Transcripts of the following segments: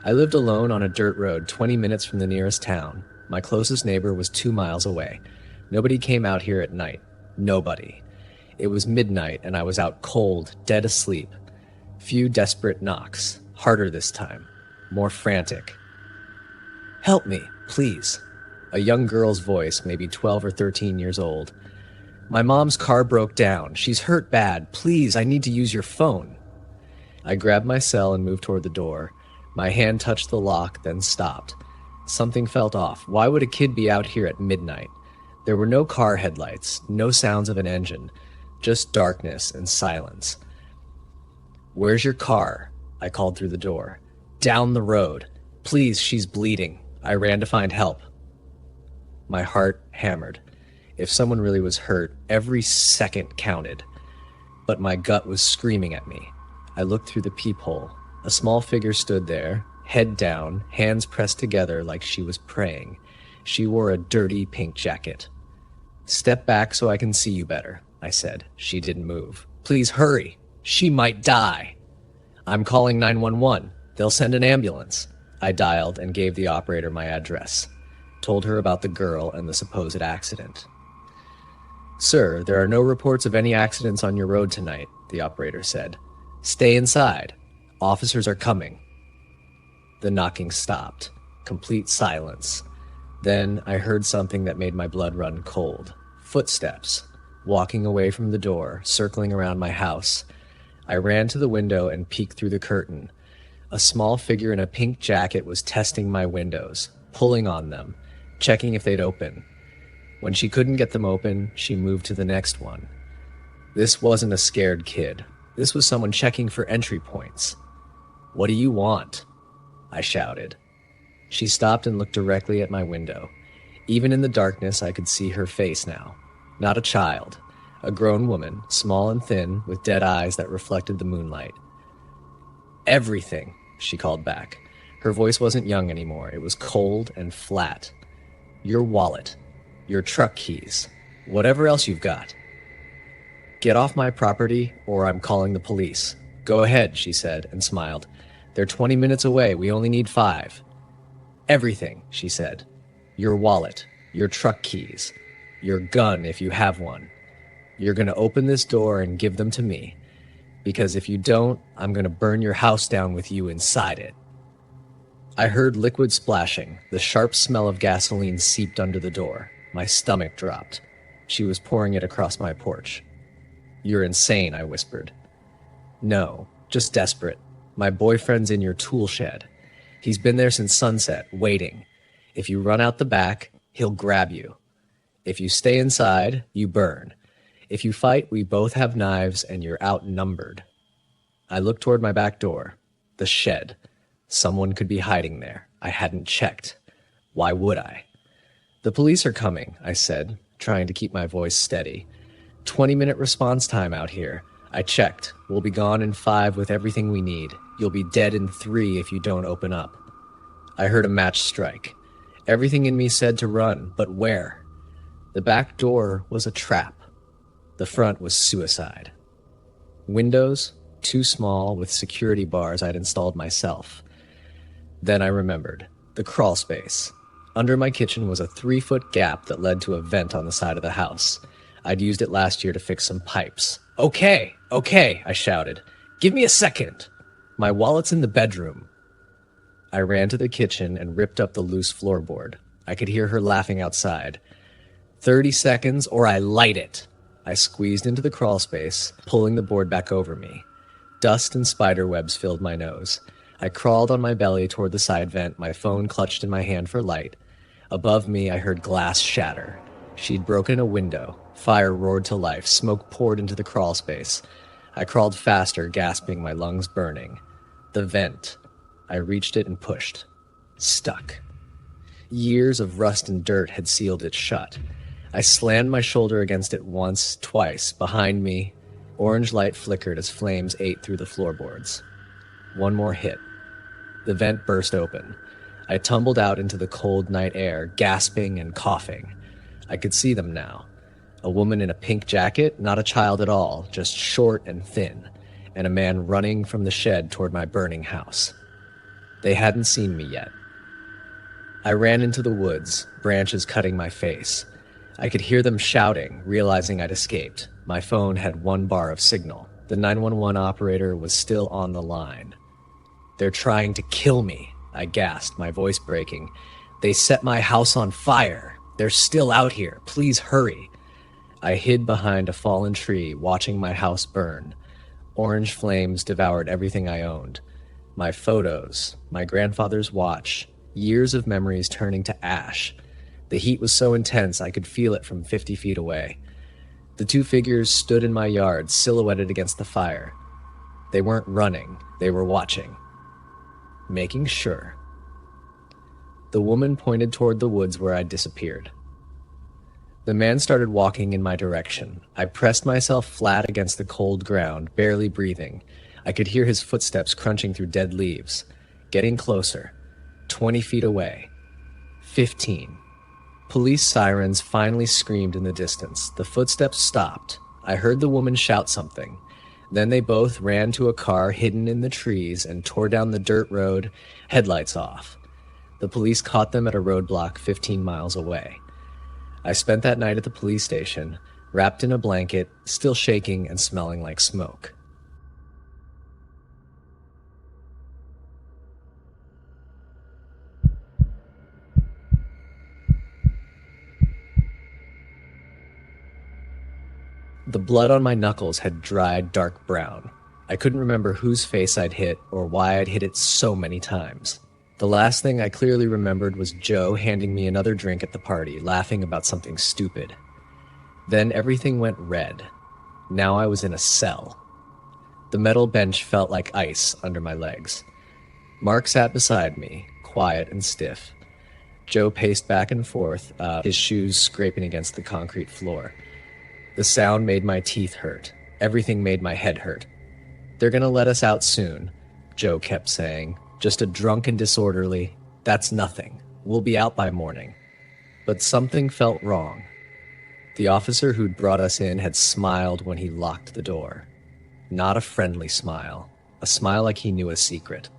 I lived alone on a dirt road 20 minutes from the nearest town. My closest neighbor was 2 miles away. Nobody came out here at night. Nobody. It was midnight and I was out cold, dead asleep. Few desperate knocks. Harder this time. More frantic. "Help me, please." A young girl's voice, maybe 12 or 13 years old. "My mom's car broke down. She's hurt bad. Please, I need to use your phone." I grabbed my cell and moved toward the door. My hand touched the lock, then stopped. Something felt off. Why would a kid be out here at midnight? There were no car headlights, no sounds of an engine, just darkness and silence. "Where's your car?" I called through the door. "Down the road. Please, she's bleeding." I ran to find help. My heart hammered. If someone really was hurt, every second counted. But my gut was screaming at me. I looked through the peephole. A small figure stood there, head down, hands pressed together like she was praying. She wore a dirty pink jacket. "Step back so I can see you better," I said. She didn't move. "Please hurry. She might die." "I'm calling 911. They'll send an ambulance." I dialed and gave the operator my address. Told her about the girl and the supposed accident. "Sir, there are no reports of any accidents on your road tonight," the operator said. "Stay inside. Officers are coming." The knocking stopped. Complete silence. Then I heard something that made my blood run cold. Footsteps. Walking away from the door, circling around my house. I ran to the window and peeked through the curtain. A small figure in a pink jacket was testing my windows, pulling on them, checking if they'd open. When she couldn't get them open, she moved to the next one. This wasn't a scared kid. This was someone checking for entry points. "What do you want?" I shouted. She stopped and looked directly at my window. Even in the darkness, I could see her face now. Not a child. A grown woman, small and thin, with dead eyes that reflected the moonlight. "Everything," she called back. Her voice wasn't young anymore. It was cold and flat. "Your wallet. Your truck keys. Whatever else you've got. Get off my property or I'm calling the police." "Go ahead," she said and smiled. "They're 20 minutes away. We only need 5. "Everything," she said. "Your wallet. Your truck keys. Your gun if you have one. You're going to open this door and give them to me. Because if you don't, I'm going to burn your house down with you inside it." I heard liquid splashing. The sharp smell of gasoline seeped under the door. My stomach dropped. She was pouring it across my porch. "You're insane," I whispered. "No, just desperate. My boyfriend's in your tool shed. He's been there since sunset, waiting. If you run out the back, he'll grab you. If you stay inside, you burn. If you fight, we both have knives and you're outnumbered." I looked toward my back door. The shed. Someone could be hiding there. I hadn't checked. Why would I? "The police are coming," I said, trying to keep my voice steady. 20-minute response time out here. I checked. We'll be gone in 5 with everything we need. You'll be dead in 3 if you don't open up. I heard a match strike. Everything in me said to run, but where? The back door was a trap. The front was suicide. Windows, too small, with security bars I'd installed myself. Then I remembered. The crawl space. Under my kitchen was a 3-foot gap that led to a vent on the side of the house. I'd used it last year to fix some pipes. Okay, I shouted. "Give me a second. My wallet's in the bedroom." I ran to the kitchen and ripped up the loose floorboard. I could hear her laughing outside. 30 seconds or I light it. I squeezed into the crawl space, pulling the board back over me. Dust and spider webs filled my nose. I crawled on my belly toward the side vent, my phone clutched in my hand for light. Above me, I heard glass shatter. She'd broken a window. Fire roared to life. Smoke poured into the crawl space. I crawled faster, gasping, my lungs burning. The vent. I reached it and pushed. Stuck. Years of rust and dirt had sealed it shut. I slammed my shoulder against it once, twice. Behind me, orange light flickered as flames ate through the floorboards. One more hit. The vent burst open. I tumbled out into the cold night air, gasping and coughing. I could see them now. A woman in a pink jacket, not a child at all, just short and thin, and a man running from the shed toward my burning house. They hadn't seen me yet. I ran into the woods, branches cutting my face. I could hear them shouting, realizing I'd escaped. My phone had 1 bar of signal. The 911 operator was still on the line. "They're trying to kill me," I gasped, my voice breaking. "They set my house on fire. They're still out here. Please hurry." I hid behind a fallen tree, watching my house burn. Orange flames devoured everything I owned. My photos, my grandfather's watch, years of memories turning to ash. The heat was so intense I could feel it from 50 feet away. The 2 figures stood in my yard, silhouetted against the fire. They weren't running, they were watching. Making sure. The woman pointed toward the woods where I'd disappeared. The man started walking in my direction. I pressed myself flat against the cold ground, barely breathing. I could hear his footsteps crunching through dead leaves. Getting closer. 20 feet away. 15. Police sirens finally screamed in the distance. The footsteps stopped. I heard the woman shout something. Then they both ran to a car hidden in the trees and tore down the dirt road, headlights off. The police caught them at a roadblock 15 miles away. I spent that night at the police station, wrapped in a blanket, still shaking and smelling like smoke. The blood on my knuckles had dried dark brown. I couldn't remember whose face I'd hit or why I'd hit it so many times. The last thing I clearly remembered was Joe handing me another drink at the party, laughing about something stupid. Then everything went red. Now I was in a cell. The metal bench felt like ice under my legs. Mark sat beside me, quiet and stiff. Joe paced back and forth, his shoes scraping against the concrete floor. The sound made my teeth hurt. Everything made my head hurt. "They're gonna let us out soon," Joe kept saying. "Just a drunk and disorderly. That's nothing. We'll be out by morning." But something felt wrong. The officer who'd brought us in had smiled when he locked the door. Not a friendly smile. A smile like he knew a secret.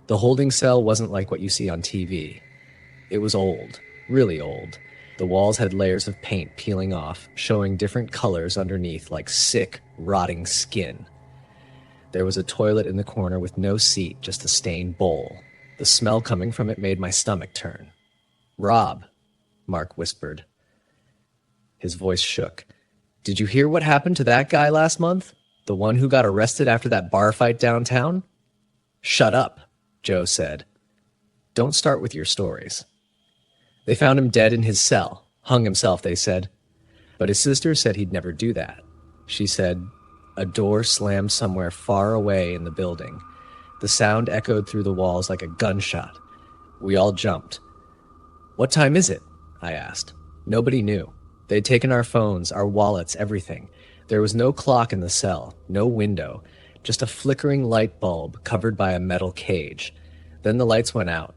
The holding cell wasn't like what you see on TV. It was old. Really old. The walls had layers of paint peeling off, showing different colors underneath like sick, rotting skin. There was a toilet in the corner with no seat, just a stained bowl. The smell coming from it made my stomach turn. "Rob," Mark whispered. His voice shook. "Did you hear what happened to that guy last month? The one who got arrested after that bar fight downtown?" "Shut up," Joe said. "Don't start with your stories." "They found him dead in his cell. Hung himself, they said. But his sister said he'd never do that. She said a door slammed somewhere far away in the building. The sound echoed through the walls like a gunshot. We all jumped. "What time is it?" I asked. Nobody knew. They'd taken our phones, our wallets, everything. There was no clock in the cell, no window, just a flickering light bulb covered by a metal cage. Then the lights went out.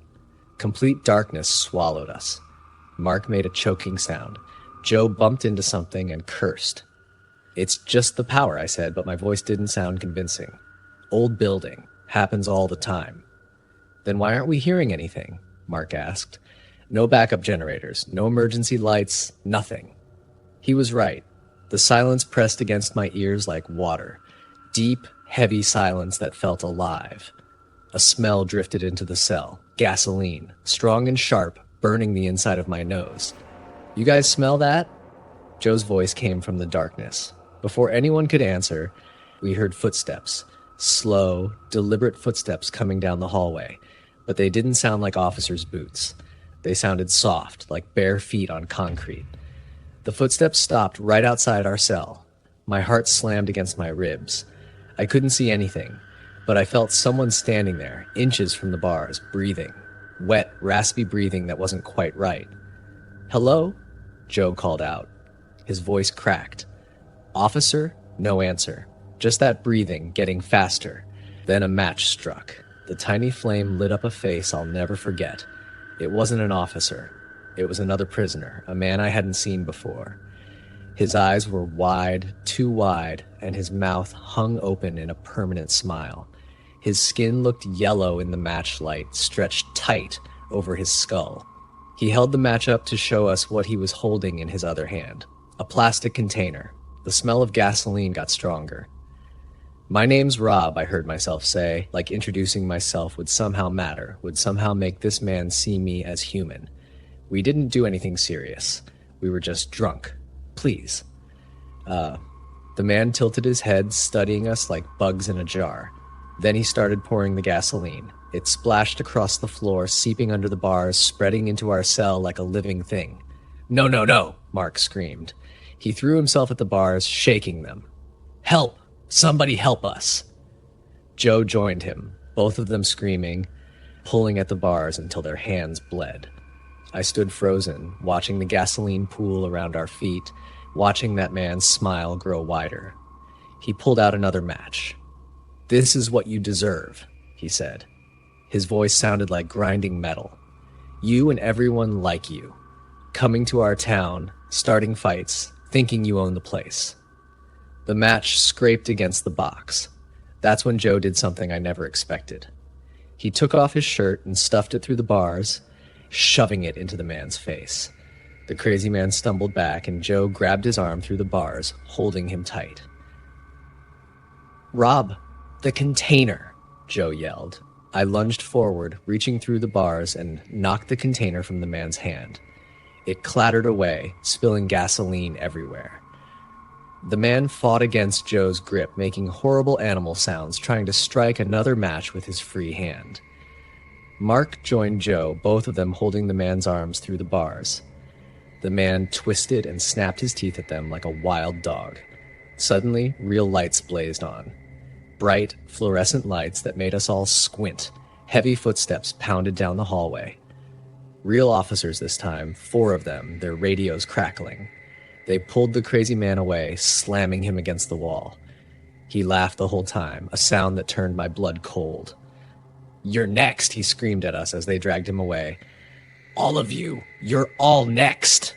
Complete darkness swallowed us. Mark made a choking sound. Joe bumped into something and cursed. "It's just the power," I said, but my voice didn't sound convincing. "Old building. Happens all the time." "Then why aren't we hearing anything?" Mark asked. "No backup generators, no emergency lights, nothing." He was right. The silence pressed against my ears like water. Deep, heavy silence that felt alive. A smell drifted into the cell. Gasoline, strong and sharp, burning the inside of my nose. "You guys smell that?" Joe's voice came from the darkness. Before anyone could answer, we heard footsteps. Slow, deliberate footsteps coming down the hallway. But they didn't sound like officers' boots. They sounded soft, like bare feet on concrete. The footsteps stopped right outside our cell. My heart slammed against my ribs. I couldn't see anything, but I felt someone standing there, inches from the bars, breathing. Wet, raspy breathing that wasn't quite right. "Hello?" Joe called out. His voice cracked. "Officer?" No answer. Just that breathing, getting faster. Then a match struck. The tiny flame lit up a face I'll never forget. It wasn't an officer. It was another prisoner, a man I hadn't seen before. His eyes were wide, too wide, and his mouth hung open in a permanent smile. His skin looked yellow in the match light, stretched tight over his skull. He held the match up to show us what he was holding in his other hand. A plastic container. The smell of gasoline got stronger. "My name's Rob," I heard myself say, like introducing myself would somehow matter, would somehow make this man see me as human. We didn't do anything serious. We were just drunk. Please. The man tilted his head, studying us like bugs in a jar. Then he started pouring the gasoline. It splashed across the floor, seeping under the bars, spreading into our cell like a living thing. "No, no, no," Mark screamed. He threw himself at the bars, shaking them. "Help! Somebody help us!" Joe joined him, both of them screaming, pulling at the bars until their hands bled. I stood frozen, watching the gasoline pool around our feet, watching that man's smile grow wider. He pulled out another match. "This is what you deserve," he said. His voice sounded like grinding metal. "You and everyone like you. Coming to our town, starting fights, thinking you own the place." The match scraped against the box. That's when Joe did something I never expected. He took off his shirt and stuffed it through the bars, shoving it into the man's face. The crazy man stumbled back, and Joe grabbed his arm through the bars, holding him tight. "Rob, the container!" Joe yelled. I lunged forward, reaching through the bars, and knocked the container from the man's hand. It clattered away, spilling gasoline everywhere. The man fought against Joe's grip, making horrible animal sounds, trying to strike another match with his free hand. Mark joined Joe, both of them holding the man's arms through the bars. The man twisted and snapped his teeth at them like a wild dog. Suddenly, real lights blazed on. Bright, fluorescent lights that made us all squint. Heavy footsteps pounded down the hallway. Real officers this time, 4 of them, their radios crackling. They pulled the crazy man away, slamming him against the wall. He laughed the whole time, a sound that turned my blood cold. "You're next," he screamed at us as they dragged him away. "All of you, you're all next."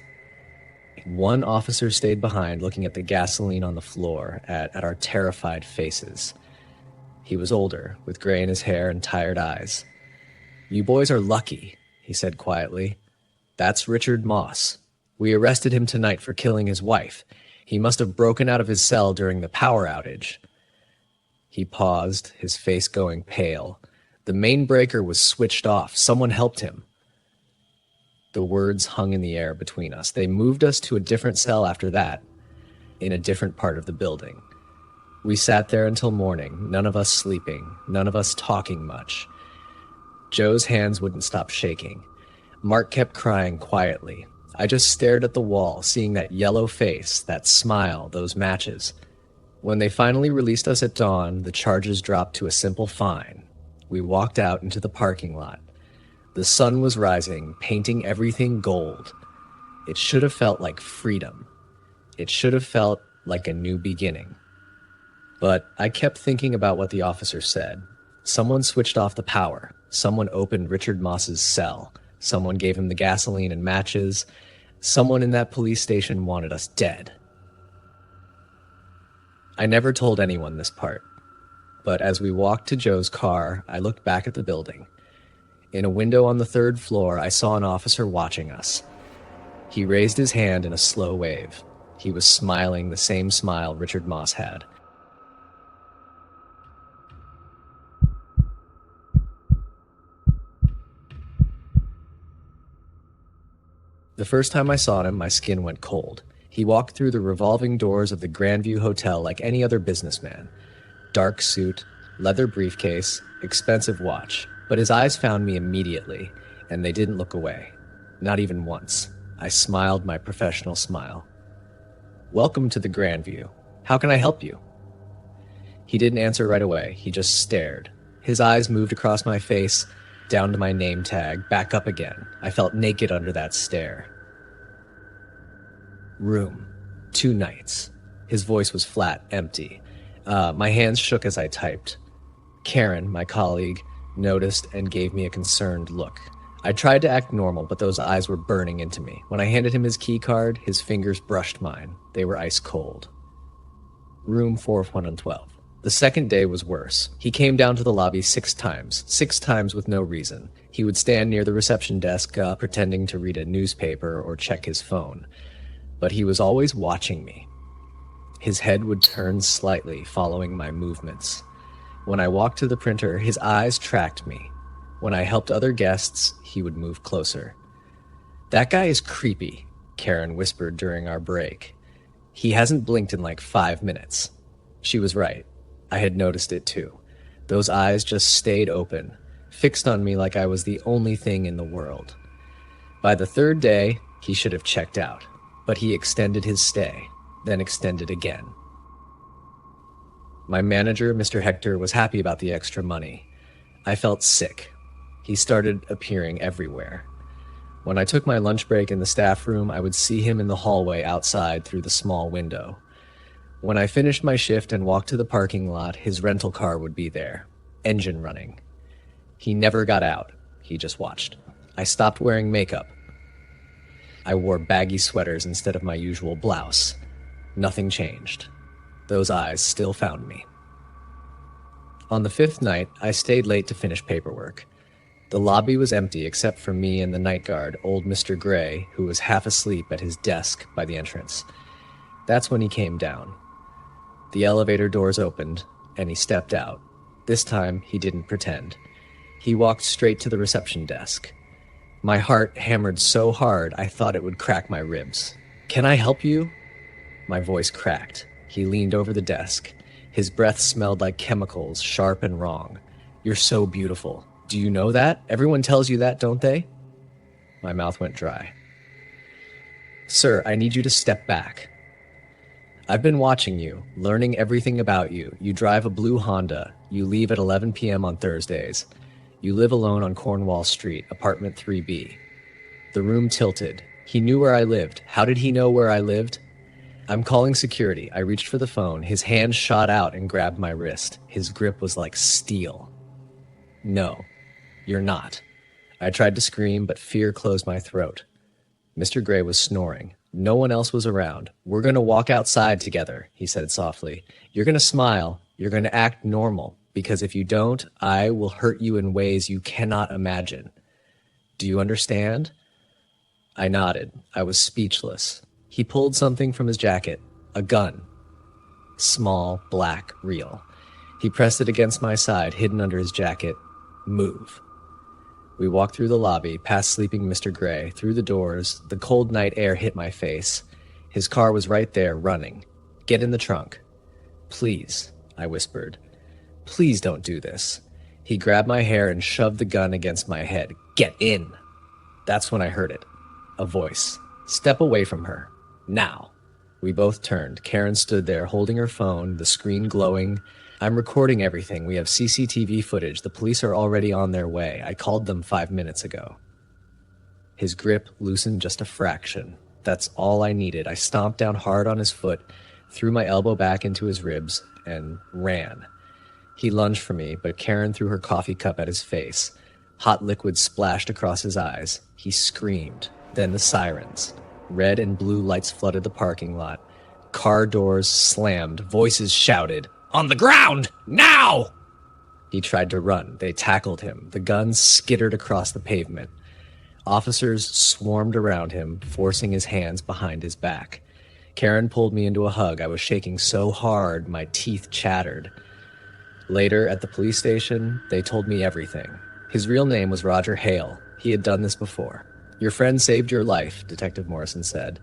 One officer stayed behind, looking at the gasoline on the floor, at our terrified faces. He was older, with gray in his hair and tired eyes. "You boys are lucky," he said quietly. "That's Richard Moss. We arrested him tonight for killing his wife. He must have broken out of his cell during the power outage." He paused, his face going pale. "The main breaker was switched off. Someone helped him." The words hung in the air between us. They moved us to a different cell after that, in a different part of the building. We sat there until morning, none of us sleeping, none of us talking much. Joe's hands wouldn't stop shaking. Mark kept crying quietly. I just stared at the wall, seeing that yellow face, that smile, those matches. When they finally released us at dawn, the charges dropped to a simple fine. We walked out into the parking lot. The sun was rising, painting everything gold. It should have felt like freedom. It should have felt like a new beginning. But I kept thinking about what the officer said. Someone switched off the power. Someone opened Richard Moss's cell. Someone gave him the gasoline and matches. Someone in that police station wanted us dead. I never told anyone this part. But as we walked to Joe's car, I looked back at the building. In a window on the 3rd floor, I saw an officer watching us. He raised his hand in a slow wave. He was smiling the same smile Richard Moss had. The first time I saw him, my skin went cold. He walked through the revolving doors of the Grandview Hotel like any other businessman. Dark suit, leather briefcase, expensive watch. But his eyes found me immediately, and they didn't look away. Not even once. I smiled my professional smile. "Welcome to the Grandview. How can I help you?" He didn't answer right away. He just stared. His eyes moved across my face, down to my name tag, back up again. I felt naked under that stare. "Room. 2 nights." His voice was flat, empty. My hands shook as I typed. Karen, my colleague, noticed and gave me a concerned look. I tried to act normal, but those eyes were burning into me. When I handed him his key card, his fingers brushed mine. They were ice cold. "Room 4112. The second day was worse. He came down to the lobby 6 times with no reason. He would stand near the reception desk, pretending to read a newspaper or check his phone. But he was always watching me. His head would turn slightly, following my movements. When I walked to the printer, his eyes tracked me. When I helped other guests, he would move closer. "That guy is creepy," Karen whispered during our break. "He hasn't blinked in like 5 minutes." She was right. I had noticed it too. Those eyes just stayed open, fixed on me like I was the only thing in the world. By the third day, he should have checked out, but he extended his stay, then extended again. My manager, Mr. Hector, was happy about the extra money. I felt sick. He started appearing everywhere. When I took my lunch break in the staff room, I would see him in the hallway outside through the small window. When I finished my shift and walked to the parking lot, his rental car would be there, engine running. He never got out. He just watched. I stopped wearing makeup. I wore baggy sweaters instead of my usual blouse. Nothing changed. Those eyes still found me. On the 5th night, I stayed late to finish paperwork. The lobby was empty except for me and the night guard, old Mr. Gray, who was half asleep at his desk by the entrance. That's when he came down. The elevator doors opened, and he stepped out. This time, he didn't pretend. He walked straight to the reception desk. My heart hammered so hard I thought it would crack my ribs. "Can I help you?" My voice cracked. He leaned over the desk. His breath smelled like chemicals, sharp and wrong. "You're so beautiful. Do you know that? Everyone tells you that, don't they?" My mouth went dry. "Sir, I need you to step back. I've been watching you, learning everything about you. You drive a blue Honda. You leave at 11 p.m. on Thursdays. You live alone on Cornwall Street, apartment 3B. The room tilted. He knew where I lived. How did he know where I lived? I'm calling security." I reached for the phone. His hand shot out and grabbed my wrist. His grip was like steel. "No, you're not." I tried to scream, but fear closed my throat. Mr. Gray was snoring. No one else was around. "We're going to walk outside together," he said softly. "You're going to smile. You're going to act normal, because if you don't, I will hurt you in ways you cannot imagine. Do you understand?" I nodded. I was speechless. He pulled something from his jacket. A gun. Small, black, real. He pressed it against my side, hidden under his jacket. "Move." We walked through the lobby, past sleeping Mr. Gray, through the doors. The cold night air hit my face. His car was right there, running. "Get in the trunk." "Please," I whispered. "Please don't do this." He grabbed my hair and shoved the gun against my head. "Get in." That's when I heard it. A voice. "Step away from her. Now." We both turned. Karen stood there, holding her phone, the screen glowing. "I'm recording everything. We have CCTV footage. The police are already on their way. I called them 5 minutes ago." His grip loosened just a fraction. That's all I needed. I stomped down hard on his foot, threw my elbow back into his ribs, and ran. He lunged for me, but Karen threw her coffee cup at his face. Hot liquid splashed across his eyes. He screamed. Then the sirens. Red and blue lights flooded the parking lot. Car doors slammed. Voices shouted, "On the ground! Now!" He tried to run. They tackled him. The gun skittered across the pavement. Officers swarmed around him, forcing his hands behind his back. Karen pulled me into a hug. I was shaking so hard, my teeth chattered. Later, at the police station, they told me everything. His real name was Roger Hale. He had done this before. "Your friend saved your life," Detective Morrison said.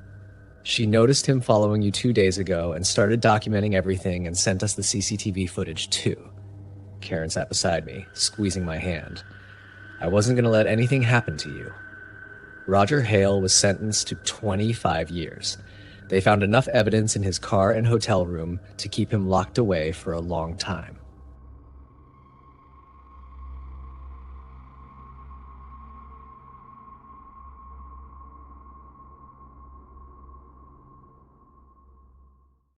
"She noticed him following you 2 days ago and started documenting everything and sent us the CCTV footage too." Karen sat beside me, squeezing my hand. "I wasn't going to let anything happen to you." Roger Hale was sentenced to 25 years. They found enough evidence in his car and hotel room to keep him locked away for a long time.